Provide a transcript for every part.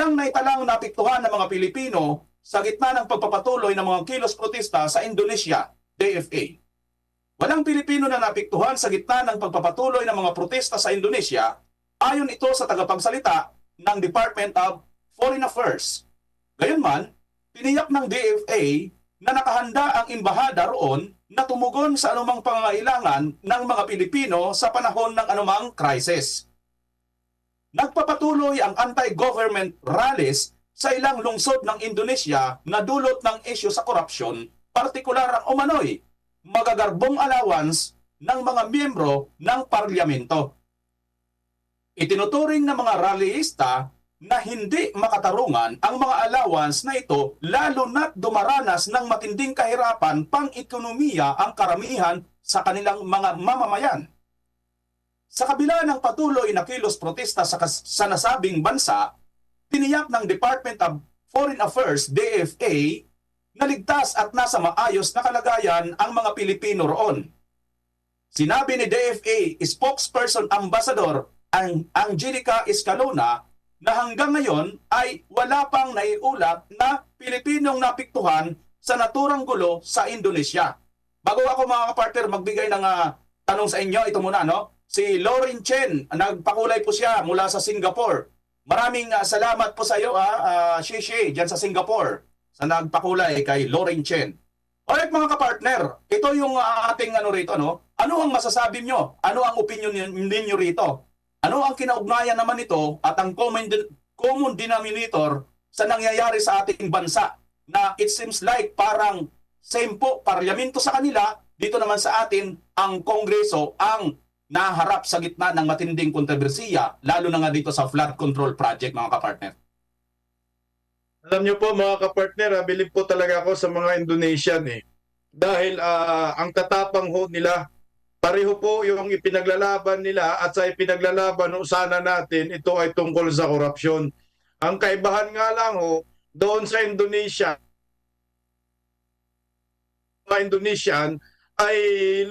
Walang naitalang napiktuhan ng mga Pilipino sa gitna ng pagpapatuloy ng mga kilos protesta sa Indonesia, DFA. Walang Pilipino na napiktuhan sa gitna ng pagpapatuloy ng mga protesta sa Indonesia, ayon ito sa tagapagsalita ng Department of Foreign Affairs. Gayunman, tiniyak ng DFA na nakahanda ang embahada roon na tumugon sa anumang pangangailangan ng mga Pilipino sa panahon ng anumang crisis. Nagpapatuloy ang anti-government rallies sa ilang lungsod ng Indonesia na dulot ng isyu sa korupsyon, partikular ang umano'y magagarbong allowance ng mga miyembro ng parlamento. Itinuturing ng mga rallyista na hindi makatarungan ang mga allowance na ito lalo na't dumaranas ng matinding kahirapan pang-ekonomiya ang karamihan sa kanilang mga mamamayan. Sa kabila ng patuloy na kilos protesta sa nasabing bansa, tiniyak ng Department of Foreign Affairs, DFA, na ligtas at nasa maayos na kalagayan ang mga Pilipino roon. Sinabi ni DFA spokesperson ambassador Angelica Escalona na hanggang ngayon ay wala pang naiulat na Pilipinong napiktuhan sa naturang gulo sa Indonesia. Bago ako mga kapartner magbigay ng tanong sa inyo, ito muna no. Si Lauren Chen, nagpakulay po siya mula sa Singapore. Maraming salamat po sa iyo, Shishi, dyan sa Singapore, sa nagpakulay kay Lauren Chen. Alright mga kapartner, ito yung ating rito, no? Ano ang masasabi nyo? Ano ang opinion ninyo rito? Ano ang kinaugnayan naman nito at ang common denominator sa nangyayari sa ating bansa na it seems like parang same po, parlamento sa kanila, dito naman sa atin, ang Kongreso ang naharap sa gitna ng matinding kontrobersiya, lalo na nga dito sa flood control project, mga kapartner. Alam niyo po mga kapartner, bilib po talaga ako sa mga Indonesian Dahil ang tatapang ho nila, pareho po yung ipinaglalaban nila at sa ipinaglalaban sana natin, ito ay tungkol sa korupsyon. Ang kaibahan nga lang doon sa Indonesia, mga Indonesian ay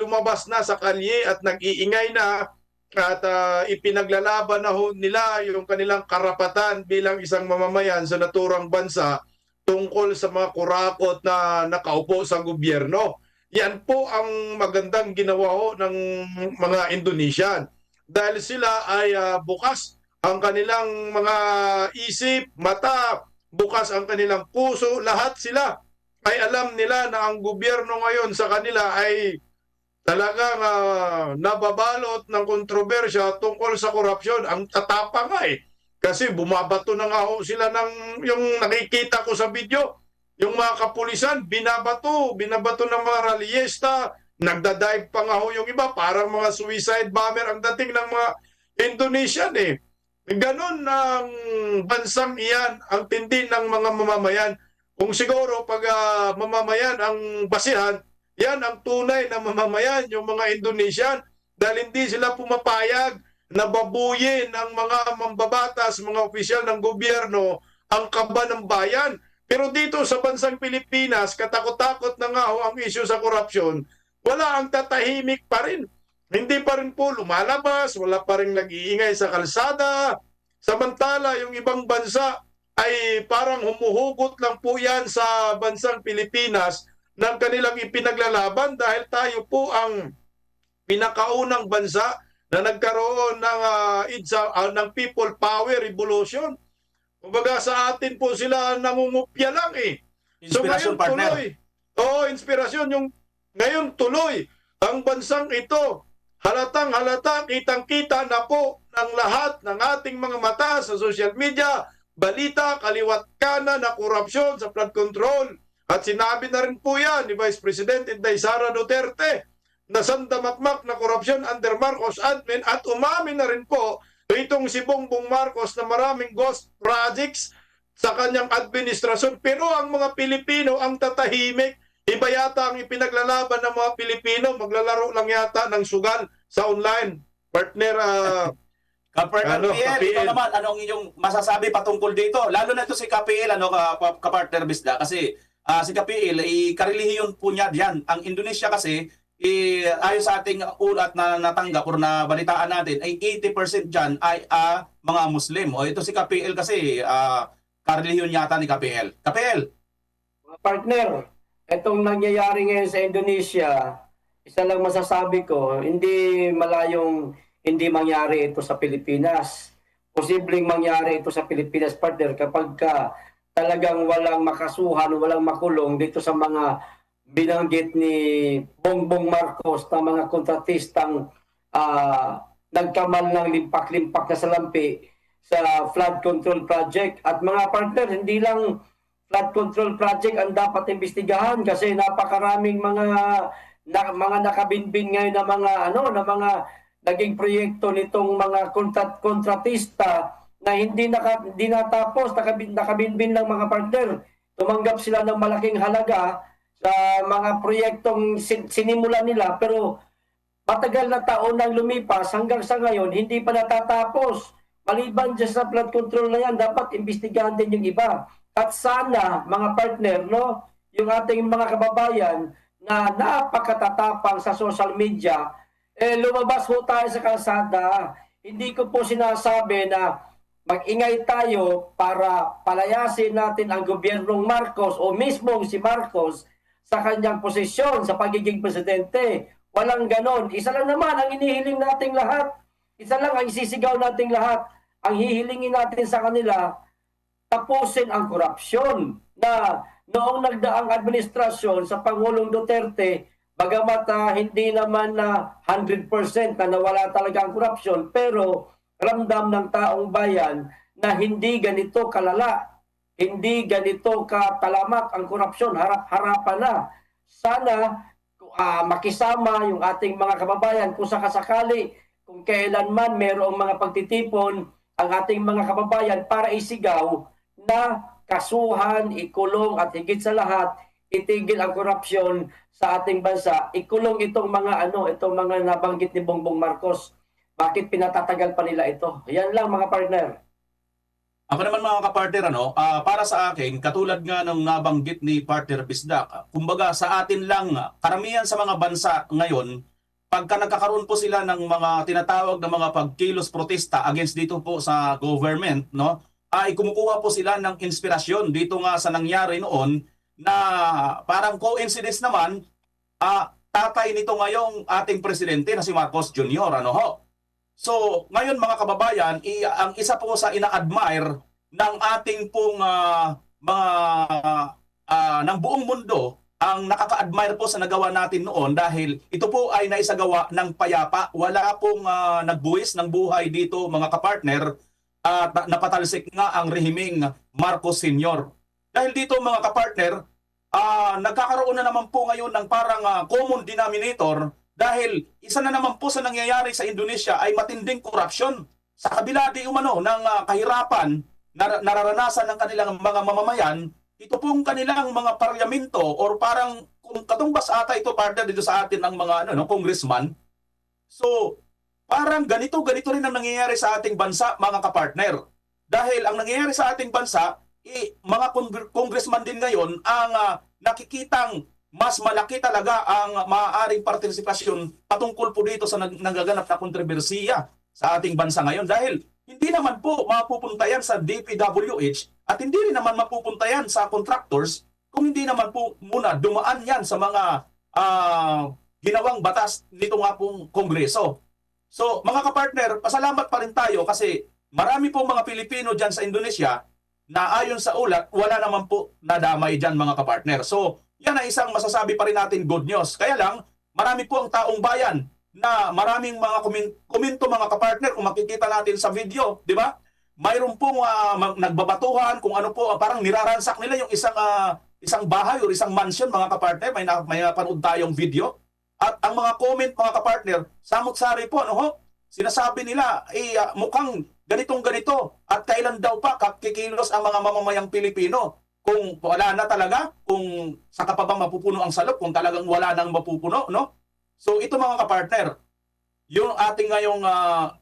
lumabas na sa kalye at nag-iingay na at ipinaglalaban na nila yung kanilang karapatan bilang isang mamamayan sa naturang bansa tungkol sa mga kurakot na nakaupo sa gobyerno. Yan po ang magandang ginawa ng mga Indonesian. Dahil sila ay bukas ang kanilang mga isip, mata, bukas ang kanilang puso, lahat sila ay alam nila na ang gobyerno ngayon sa kanila ay talagang nababalot ng kontrobersya tungkol sa korupsyon. Ang tatapa nga kasi bumabato na nga sila ng yung nakikita ko sa video. Yung mga kapulisan, binabato ng mga rallyista, nagdadive pa nga yung iba, parang mga suicide bomber ang dating ng mga Indonesian Ganon ang bansang iyan, ang tindi ng mga mamamayan. Kung siguro pag mamamayan ang basihan, yan ang tunay na mamamayan, yung mga Indonesian, dahil hindi sila pumapayag na babuyin ng mga mambabatas, mga opisyal ng gobyerno, ang kaba ng bayan. Pero dito sa bansang Pilipinas, katakot-takot na nga ang isyu sa korupsyon, wala ang tatahimik pa rin. Hindi pa rin po lumalabas, wala pa rin nag-iingay sa kalsada. Samantala, yung ibang bansa ay parang humuhugot lang po yan sa bansang Pilipinas ng kanilang ipinaglalaban dahil tayo po ang pinakaunang bansa na nagkaroon ng people power revolution. Kumbaga sa atin po sila nangungupya lang So Inspirasyon, ngayon partner. tuloy. Inspirasyon. Ngayon tuloy. Ang bansang ito, halatang halata, kitang-kita na po ng lahat ng ating mga mata sa social media, balita, kaliwat kanan na korupsyon sa flood control. At sinabi na rin po yan ni Vice President Inday Sara Duterte na sandamakmak na korupsyon under Marcos admin at umamin na rin po itong si Bongbong Marcos na maraming ghost projects sa kanyang administrasyon. Pero ang mga Pilipino ang tatahimik. Iba yata ang ipinaglalaban ng mga Pilipino. Maglalaro lang yata ng sugal sa online. Partner, Kapartner PL, ikaw naman, anong inyong masasabi patungkol dito? Lalo na ito si KPL, kapartner Bisda, kasi si KPL, karelihiyon po niya diyan. Ang Indonesia kasi, ayon sa ating ulat na natanggap o na balitaan natin, ay 80% dyan ay mga Muslim. O ito si KPL kasi, karelihiyon yata ni KPL. KPL, Mga partner, itong nangyayari ngayon sa Indonesia, isa lang masasabi ko, hindi malayong hindi mangyari ito sa Pilipinas. Posibleng mangyari ito sa Pilipinas, partner, kapag talagang walang makasuhan, walang makulong dito sa mga binanggit ni Bongbong Marcos na mga kontratistang nagkamal ng limpak-limpak na salampi sa flood control project. At mga partner, hindi lang flood control project ang dapat imbestigahan kasi napakaraming mga nakabinbin ngayon na mga naging proyekto nitong mga kontratista na hindi natapos, nakabinbin ng mga partner. Tumanggap sila ng malaking halaga sa mga proyektong sinimulan nila pero matagal na taon nang lumipas hanggang sa ngayon hindi pa natatapos. Maliban dyan sa flood control na yan, dapat imbestigahan din yung iba. At sana, mga partner, no, yung ating mga kababayan na napakatatapang sa social media, lumabas ho tayo sa kalsada. Hindi ko po sinasabi na mag-ingay tayo para palayasin natin ang gobyernong Marcos o mismong si Marcos sa kanyang posisyon sa pagiging presidente. Walang ganon. Isa lang naman ang inihiling nating lahat. Isa lang ang isisigaw nating lahat. Ang hihilingin natin sa kanila, tapusin ang korupsyon na noong nagdaang administrasyon sa Pangulong Duterte, bagamat hindi naman na 100% na nawala talaga ang korupsyon, pero ramdam ng taong bayan na hindi ganito kalala, hindi ganito katalamak ang korupsyon, harap-harapan na. Sana makisama yung ating mga kababayan kung sakasakali, kung kailanman mayroong mga pagtitipon ang ating mga kababayan para isigaw na kasuhan, ikulong at higit sa lahat, itigil ang korupsyon sa ating bansa. Ikulong itong mga nabanggit ni Bongbong Marcos. Bakit pinatatagal pa nila ito? Yan lang mga partner. ako naman mga kapartner, para sa akin, katulad nga ng nabanggit ni Partner Bisdak, kumbaga sa atin lang, karamihan sa mga bansa ngayon, pagka nagkakaroon po sila ng mga tinatawag na mga pagkilos protesta against dito po sa government, no, ay kumukuha po sila ng inspirasyon dito nga sa nangyari noon na parang coincidence naman, tatay nito ngayong ating presidente na si Marcos Jr. Ano ho? So, ngayon mga kababayan, ang isa po sa ina-admire ng ating pong ng buong mundo, ang nakaka-admire po sa nagawa natin noon dahil ito po ay naisagawa ng payapa. Wala pong nagbuwis ng buhay dito mga kapartner at napatalsik nga ang rehimeng Marcos Sr. Dahil dito mga kapartner, nagkakaroon na naman po ngayon ng parang common denominator dahil isa na naman po sa nangyayari sa Indonesia ay matinding korupsyon. Sa kabila di umano ng kahirapan na nararanasan ng kanilang mga mamamayan, ito pong kanilang mga parlamento or parang kung katumbas ata ito partner dito sa atin ng mga congressman. So, parang ganito rin ang nangyayari sa ating bansa mga kapartner. Dahil ang nangyayari sa ating bansa, mga congressman din ngayon ang nakikitang mas malaki talaga ang maaaring partisipasyon patungkol po dito sa nagaganap na kontrobersiya sa ating bansa ngayon. Dahil hindi naman po mapupunta yan sa DPWH at hindi rin naman mapupunta yan sa contractors kung hindi naman po muna dumaan yan sa mga ginawang batas nito nga pong Kongreso. So mga kapartner, pasalamat pa rin tayo kasi marami pong mga Pilipino dyan sa Indonesia na ayon sa ulat, wala naman po nadamay dyan mga kapartner. So yan ay isang masasabi pa rin natin good news. Kaya lang, marami po ang taong bayan na maraming mga komento mga kapartner kung makikita natin sa video, di ba? Mayroon pong nagbabatuhan kung ano po, parang niraransak nila yung isang bahay o isang mansion mga kapartner. May napanood tayong video. At ang mga comment mga kapartner, samot-sari po, sinasabi nila, mukhang ganitong-ganito at kailan daw pa kikilos ang mga mamamayang Pilipino. Kung wala na talaga, kung saka pa bang mapupuno ang salop, kung talagang wala nang mapupuno, no? So ito mga kapartner, yung ating ngayong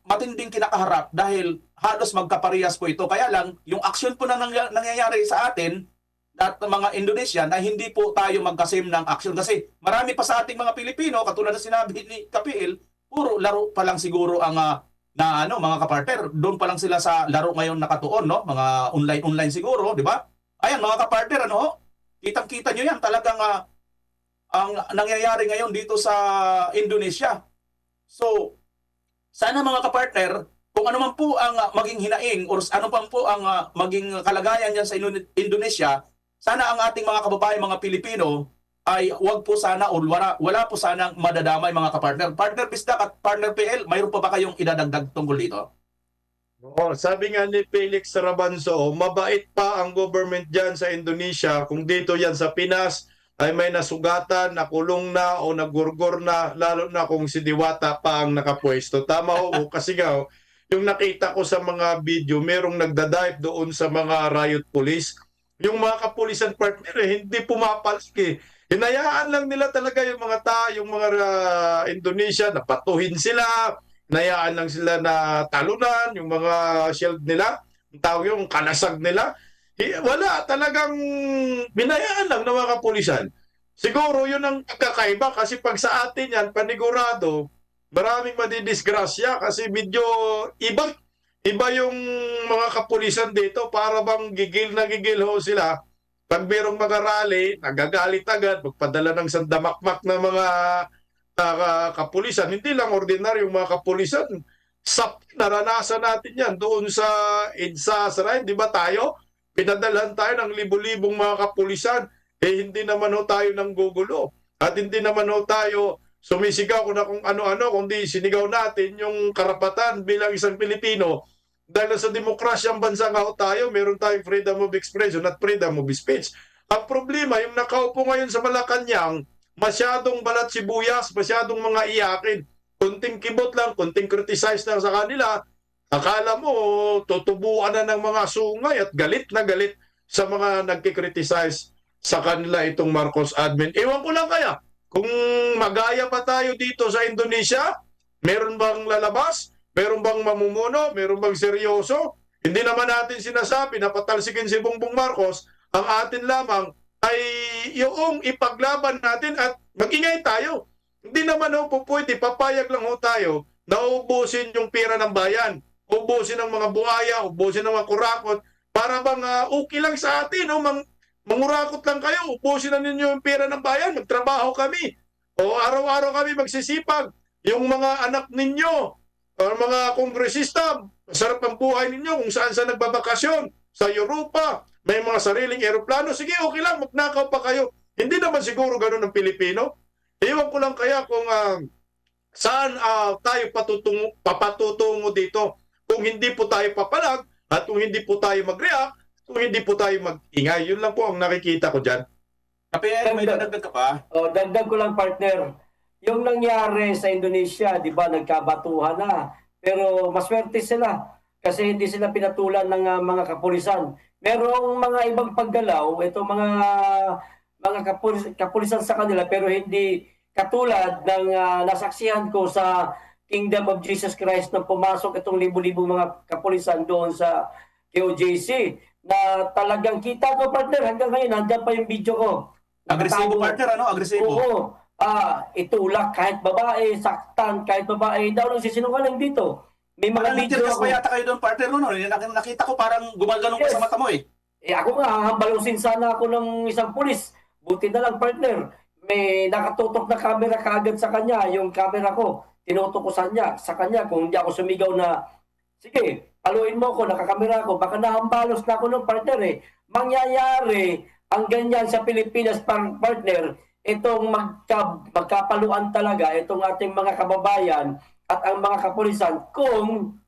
matinding kinakaharap dahil halos magkaparehas po ito. Kaya lang, yung aksyon po na nangyayari sa atin at mga Indonesian na hindi po tayo magkasim ng aksyon. Kasi marami pa sa ating mga Pilipino, katulad na sinabi ni Kapil, puro laro pa lang siguro ang na ano mga kapartner, doon pa lang sila sa laro ngayon nakatuon, no? Mga online siguro, di ba? Ayan mga kapartner, ano ho? Kitang-kita nyo yan, talagang ang nangyayari ngayon dito sa Indonesia. So, sana mga kapartner, kung ano man po ang maging hinaing or ano pa po ang maging kalagayan dyan sa Indonesia, sana ang ating mga kababayan, mga Pilipino, ay wag po sana o wala po sanang madadamay mga kapartner. Partner Bisdak at Partner PL, mayroon pa ba kayong idadagdag tungkol dito? Oo, sabi nga ni Felix Rabanzo, mabait pa ang government dyan sa Indonesia kung dito yan sa Pinas ay may nasugatan, nakulong na o nagurgor na, lalo na kung si Diwata pa ang nakapwesto. Tama ho, kasi nga yung nakita ko sa mga video, merong nagdadive doon sa mga riot police. Yung mga kapulisan partner hindi pumapalsk eh. Hinayaan lang nila talaga yung mga yung mga Indonesia, napatuhin sila, hinayaan lang sila na talunan, yung mga shield nila, ang tawag yung kanasag nila. Wala, talagang binayaan lang ng mga kapulisan. Siguro yun ang kakaiba kasi pag sa atin yan, panigurado, maraming madidisgrasya kasi medyo iba yung mga kapulisan dito, para bang gigil na gigil ho sila. Pag merong mga rally, nagagalit agad, magpadala ng sandamakmak na mga kapulisan. Hindi lang ordinaryong mga kapulisan. Naranasan natin yan doon sa EDSA, Saray, di ba tayo? Pinadalhan tayo ng libu-libong mga kapulisan. Hindi naman ho tayo ng gugulo. At hindi naman ho tayo sumisigaw kung ano-ano, kundi sinigaw natin yung karapatan bilang isang Pilipino. Dahil sa demokrasyang bansa nga tayo, meron tayong freedom of expression at freedom of speech. Ang problema, yung nakaupo ngayon sa Malacanang, masyadong balat sibuyas, masyadong mga iyakin. Kunting kibot lang, kunting criticize lang sa kanila. Akala mo, tutubuan na ng mga sungay at galit na galit sa mga nagkikriticize sa kanila itong Marcos admin. Ewan ko lang kaya, kung magaya pa tayo dito sa Indonesia, meron bang lalabas? Meron bang mamumuno? Meron bang seryoso? Hindi naman natin sinasabi na patalsikin si Bongbong Marcos. Ang atin lamang ay yung ipaglaban natin at mag-ingay tayo. Hindi naman po pwede, papayag lang ho tayo na ubusin yung pera ng bayan. Ubusin ng mga buhaya, ubusin ng mga kurakot. Para bang okay lang sa atin, mangurakot lang kayo, ubusin na ninyo yung pera ng bayan, magtrabaho kami. O araw-araw kami magsisipag. Yung mga anak ninyo, mga kongresista, masarap ang buhay ninyo kung saan nagbabakasyon, sa Europa, may mga sariling eroplano, sige okay lang, magnakaw pa kayo. Hindi naman siguro ganun ang Pilipino. Iwan ko lang kaya kung saan tayo papatutungo dito. Kung hindi po tayo papalag, at kung hindi po tayo mag-react, kung hindi po tayo mag-ingay. Yun lang po ang nakikita ko dyan. Kapag may dadagdag ka pa? Dagdag ko lang, partner. Yung nangyari sa Indonesia, di ba, nagkabatuhan na. Pero maswerte sila kasi hindi sila pinatulan ng mga kapulisan. Merong mga ibang paggalaw, ito mga kapulisan sa kanila, pero hindi katulad ng nasaksihan ko sa Kingdom of Jesus Christ nang pumasok itong libu-libu mga kapulisan doon sa KOJC na talagang kita ko, partner, hanggang ngayon, nandiyan pa yung video ko. Agresibo partner, ano? Agresibo. Oo. Itulak kahit babae, saktan kahit babae, daw nang sisinungaling dito. May mga Parang video nagtirkas ako. pa yata kayo doon, partner, no? Nakita ko parang gumaganong ka Yes. sa mata mo eh. Ako nga, hambalusin sana ako ng isang pulis. Buti na lang, partner. May nakatutok na camera kaagad sa kanya, yung camera ko. Tinutok ko sa kanya kung hindi ako sumigaw na, sige, paluin mo ako, nakakamera ako, baka nahambalos na ako ng partner eh. Mangyayari ang ganyan sa Pilipinas, partner, itong magkapaluan talaga, itong ating mga kababayan at ang mga kapulisan kung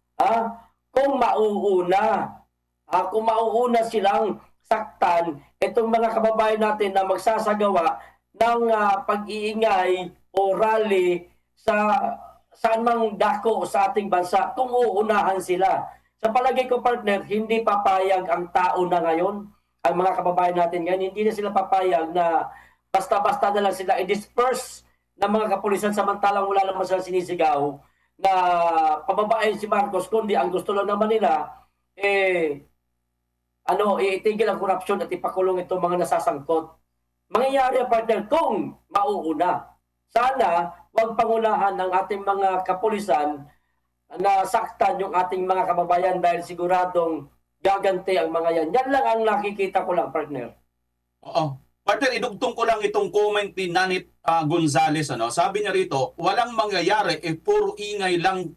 mauuna. Kung mauuna silang saktan itong mga kababayan natin na magsasagawa ng pag-iingay o rally sa saan mang dako sa ating bansa kung uunahan sila. Sa palagay ko, partner, hindi papayag ang tao na ngayon, ang mga kababayan natin ngayon, hindi na sila papayag na basta-basta na lang sila i-disperse ng mga kapulisan samantalang wala naman sila sinisigaw na pababain si Marcos, kundi ang gusto lang naman nila itigil ang korupsyon at ipakulong itong mga nasasangkot. Mangyayari, partner, kung mauuna. Sana wag pangunahan ng ating mga kapulisan nasaktan yung ating mga kababayan dahil siguradong gaganti ang mga yan. Yan lang ang nakikita ko lang, partner. Oo. Partner, idugtong ko lang itong comment ni Nanit Gonzales. Ano? Sabi niya rito, walang mangyayari, puro ingay lang.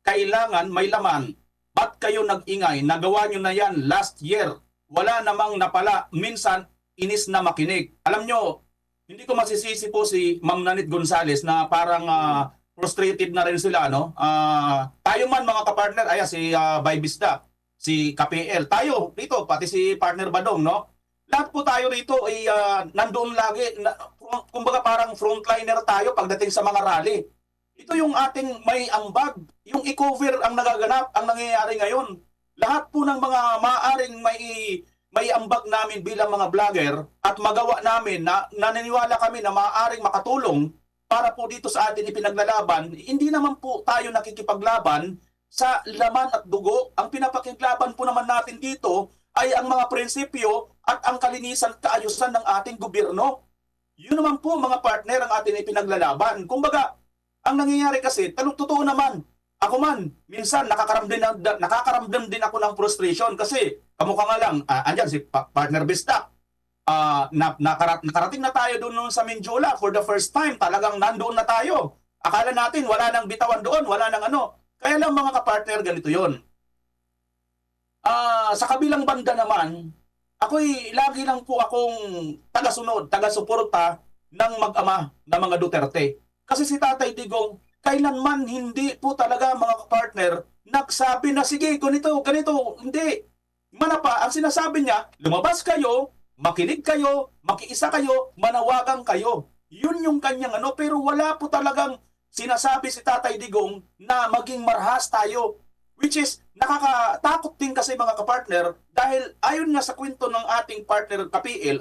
Kailangan may laman. Ba't kayo nag-ingay? Nagawa nyo na yan last year. Wala namang napala. Minsan, inis na makinig. Alam nyo, hindi ko masisisi po si Ma'am Nanit Gonzales na parang frustrated na rin sila. No? Tayo man mga kapartner, si Baybista, si KPL, tayo dito, pati si partner Badong, no? Lahat po tayo rito ay nandoon lagi, kumbaga parang frontliner tayo pagdating sa mga rally. Ito yung ating may ambag, yung i-cover ang nagaganap, ang nangyayari ngayon. Lahat po ng mga maaaring may ambag namin bilang mga vlogger at magawa namin na naniniwala kami na maaaring makatulong para po dito sa atin ipinaglalaban. Hindi naman po tayo nakikipaglaban sa laman at dugo. Ang pinapakiglaban po naman natin dito ay ang mga prinsipyo at ang kalinisan kaayusan ng ating gobyerno. Yun naman po mga partner ang atin ipinaglalaban. Kumbaga, ang nangyayari kasi, totoo naman, ako man, minsan nakakaramdam din ako ng frustration kasi kamukha nga lang, andyan si partner Bista. Nakarating na tayo doon sa Minjola for the first time. Talagang nandoon na tayo. Akala natin wala nang bitawan doon, wala nang ano. Kaya lang mga kapartner, ganito yon. Sa kabilang banda naman, lagi lang po akong tagasunod, tagasuporta ng mag-ama na mga Duterte. Kasi si Tatay Digong, kailanman hindi po talaga mga kapartner nagsabi na sige, ganito, hindi. Manapa, ang sinasabi niya, lumabas kayo, makinig kayo, makiisa kayo, manawagan kayo. Yun yung kanyang pero wala po talagang sinasabi si Tatay Digong na maging marahas tayo. Which is, nakakatakot din kasi mga kapartner dahil ayon nga sa kwento ng ating partner KPL,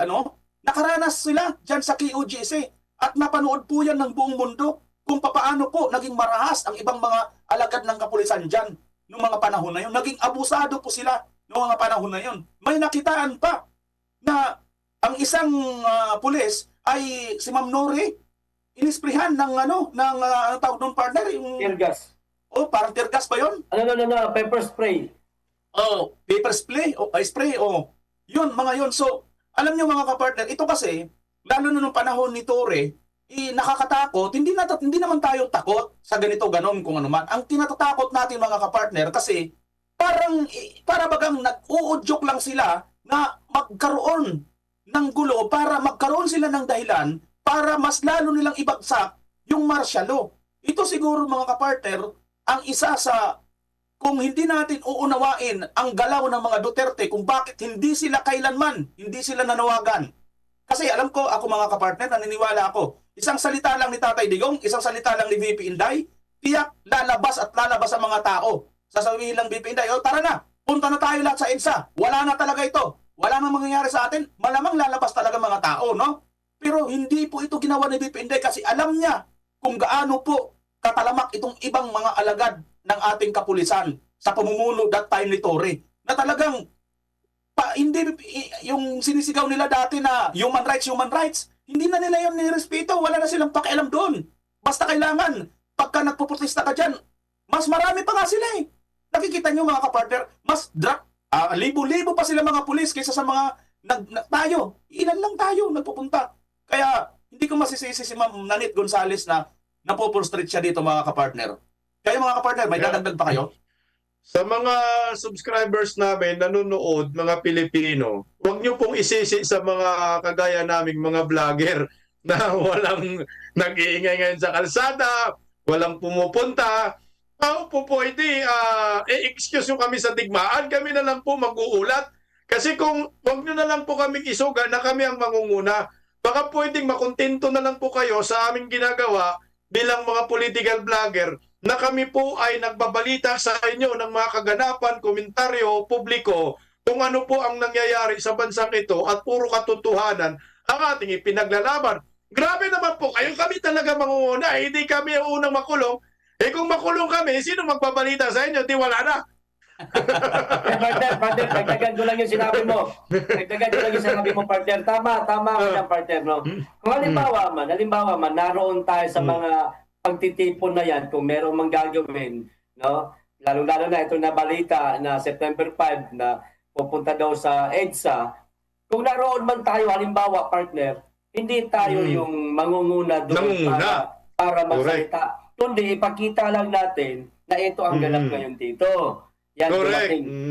nakaranas sila dyan sa QGC at napanood po yan ng buong mundo kung paano po naging marahas ang ibang mga alagad ng kapulisan dyan noong mga panahon na yun. Naging abusado po sila noong mga panahon na yun. May nakitaan pa na ang isang pulis ay si Ma'am Nori inisprihan ng tawag ng partner, yung Tear gas. parang tear gas ba yun? No, pepper spray. Paper spray spray. Yun, mga yun. So, alam nyo mga kapartner, ito kasi, lalo na nung panahon ni Torre, nakakatakot. Hindi naman tayo takot sa ganito, ganon, kung ano man. Ang tinatatakot natin mga kapartner, kasi para bagang nag-uudyok lang sila na magkaroon ng gulo, para magkaroon sila ng dahilan, para mas lalo nilang ibagsak yung martial law. Ito siguro mga kapartner, ang isa sa, kung hindi natin uunawain ang galaw ng mga Duterte kung bakit hindi sila kailanman, hindi sila nanawagan. Kasi alam ko, ako mga kapartner, naniniwala ako, isang salita lang ni Tatay Digong, isang salita lang ni VP Inday, tiyak lalabas at lalabas ang mga tao. Sasabihin lang VP Inday, tara na, punta na tayo lahat sa EDSA, wala na talaga ito, wala nang mangyayari sa atin, malamang lalabas talaga mga tao, no? Pero hindi po ito ginawa ni VP Inday kasi alam niya kung gaano po katalamak itong ibang mga alagad ng ating kapulisan sa pamumuno that time ni Torre. Na talagang hindi yung sinisigaw nila dati na human rights, hindi na nila yun nirespeto, wala na silang pakialam doon. Basta kailangan, pagka nagpuprotesta ka dyan, mas marami pa nga sila eh. Nakikita nyo mga kapartner, mas libo-libo pa sila mga pulis kaysa sa mga tayo. Ilan lang tayo nagpupunta. Kaya hindi ko masisisi si Ma'am Nanit Gonzales na napopulstrate siya dito mga kapartner. Kaya mga kapartner, may dadagdag pa kayo? Sa mga subscribers namin, nanonood, mga Pilipino, huwag nyo pong isisi sa mga kagaya naming mga vlogger na walang nag-iingay ngayon sa kalsada, walang pumupunta. Po pwede, excuse nyo kami sa digmaan, kami na lang po mag-uulat. Kasi kung huwag nyo na lang po kaming isuga na kami ang mangunguna, baka pwedeng makontento na lang po kayo sa aming ginagawa bilang mga political vlogger na kami po ay nagbabalita sa inyo ng mga kaganapan, komentaryo, publiko kung ano po ang nangyayari sa bansang ito at puro katotohanan ang ating ipinaglalaban. Grabe naman po, kayo kami talaga mangunguna, hindi kami ang unang makulong. Kung makulong kami, sino magbabalita sa inyo? Di wala na. Partner, dagdagan ko lang yung sinabi mo. Partner. Tama ka dyan, partner, no? Kung halimbawa man, naroon tayo sa mga pagtitipon na yan, kung merong mang gagawin no? Lalo-lalo na ito na balita na September 5 na pupunta daw sa EDSA. Kung naroon man tayo, halimbawa, partner, hindi tayo yung mangunguna doon para magsalita. Kundi ipakita lang natin na ito ang ganap ngayon dito. Yan,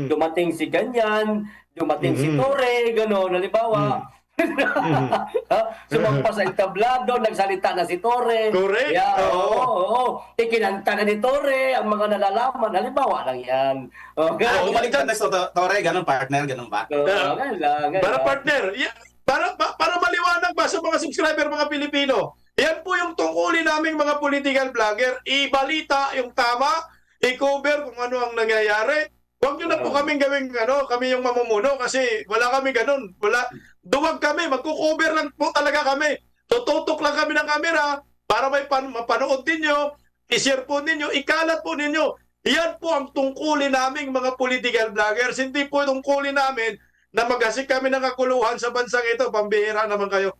dumating si ganyan, dumating si Torre, gano'n, halimbawa. Sumampa sa entablado, nagsalita na si Torre. Correct. Yeah, oo. Ikinanta na ni Torre ang mga nalalaman. Halimbawa lang yan. Bumaliktad na sa Torre, ganun partner, ganun ba? Ganun lang. Para partner, para maliwanag ba sa mga subscriber, mga Pilipino, yan po yung tungkulin naming mga political vlogger, ibalita yung tama, i-cover kung ano ang nangyayari. Huwag nyo na po kaming gawing kami yung mamumuno kasi wala kami ganun. Duwag kami, magko-cover lang po talaga kami. Tututok lang kami ng camera para may mapanood ninyo, i-share po ninyo, ikalat po ninyo. Yan po ang tungkulin naming mga political vloggers. Hindi po tungkulin namin na maghasik kami ng kakuluhan sa bansang ito. Pambihira naman kayo.